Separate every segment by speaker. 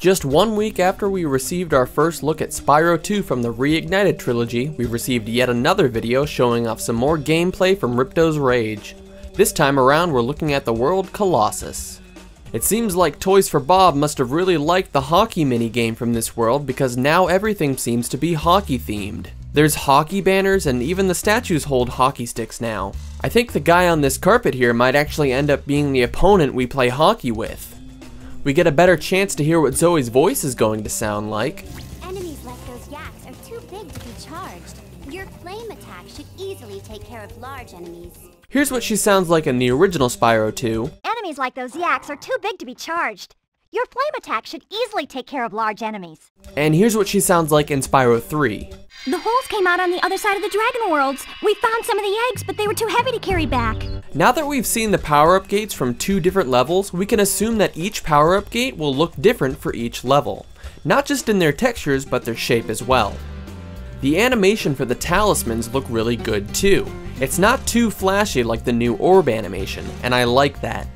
Speaker 1: Just 1 week after we received our first look at Spyro 2 from the Reignited Trilogy, we received yet another video showing off some more gameplay from Ripto's Rage. This time around we're looking at the world Colossus. It seems like Toys for Bob must have really liked the hockey minigame from this world because now everything seems to be hockey themed. There's hockey banners and even the statues hold hockey sticks now. I think the guy on this carpet here might actually end up being the opponent we play hockey with. We get a better chance to hear what Zoe's voice is going to sound like.
Speaker 2: Enemies like those yaks are too big to be charged. Your flame attack should easily take care of large enemies.
Speaker 1: Here's what she sounds like in the original Spyro 2.
Speaker 3: Enemies like those yaks are too big to be charged. Your flame attack should easily take care of large enemies.
Speaker 1: And here's what she sounds like in Spyro 3.
Speaker 3: The holes came out on the other side of the dragon worlds. We found some of the eggs, but they were too heavy to carry back.
Speaker 1: Now that we've seen the power-up gates from 2 different levels, we can assume that each power-up gate will look different for each level. Not just in their textures, but their shape as well. The animation for the talismans look really good too. It's not too flashy like the new orb animation, and I like that.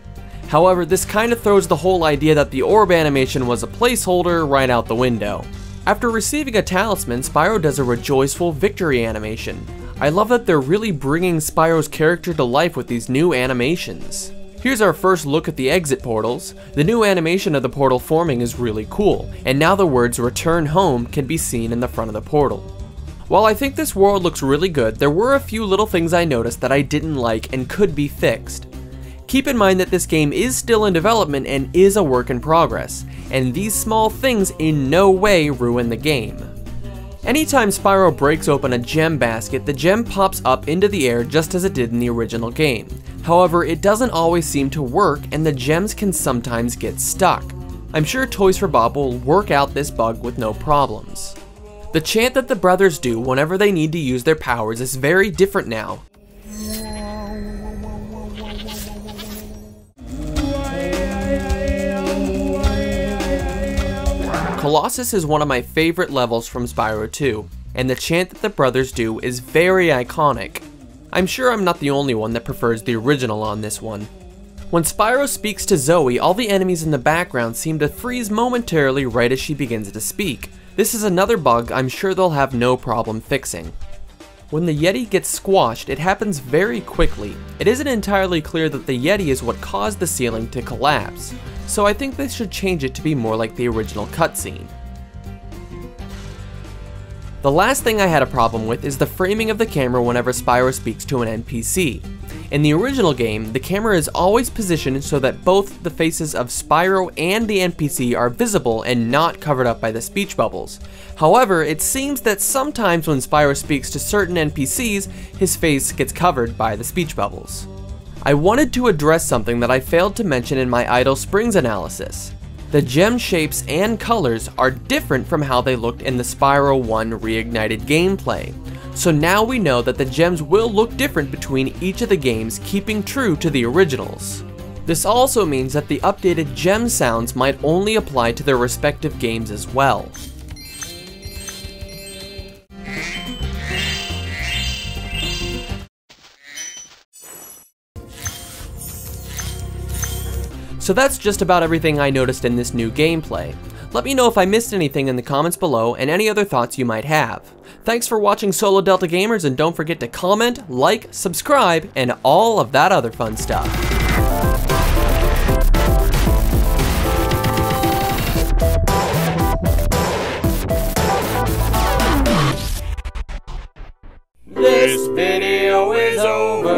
Speaker 1: However, this kind of throws the whole idea that the orb animation was a placeholder right out the window. After receiving a talisman, Spyro does a rejoiceful victory animation. I love that they're really bringing Spyro's character to life with these new animations. Here's our first look at the exit portals. The new animation of the portal forming is really cool, and now the words "Return Home" can be seen in the front of the portal. While I think this world looks really good, there were a few little things I noticed that I didn't like and could be fixed. Keep in mind that this game is still in development and is a work in progress, and these small things in no way ruin the game. Anytime Spyro breaks open a gem basket, the gem pops up into the air just as it did in the original game. However, it doesn't always seem to work and the gems can sometimes get stuck. I'm sure Toys for Bob will work out this bug with no problems. The chant that the brothers do whenever they need to use their powers is very different now. Colossus is one of my favorite levels from Spyro 2, and the chant that the brothers do is very iconic. I'm sure I'm not the only one that prefers the original on this one. When Spyro speaks to Zoey, all the enemies in the background seem to freeze momentarily right as she begins to speak. This is another bug I'm sure they'll have no problem fixing. When the Yeti gets squashed, it happens very quickly. It isn't entirely clear that the Yeti is what caused the ceiling to collapse, so I think they should change it to be more like the original cutscene. The last thing I had a problem with is the framing of the camera whenever Spyro speaks to an NPC. In the original game, the camera is always positioned so that both the faces of Spyro and the NPC are visible and not covered up by the speech bubbles. However, it seems that sometimes when Spyro speaks to certain NPCs, his face gets covered by the speech bubbles. I wanted to address something that I failed to mention in my Idle Springs analysis. The gem shapes and colors are different from how they looked in the Spyro 1 Reignited gameplay. So now we know that the gems will look different between each of the games, keeping true to the originals. This also means that the updated gem sounds might only apply to their respective games as well. So that's just about everything I noticed in this new gameplay. Let me know if I missed anything in the comments below and any other thoughts you might have. Thanks for watching Solo Delta Gamers, and don't forget to comment, like, subscribe, and all of that other fun stuff.
Speaker 4: This video is over.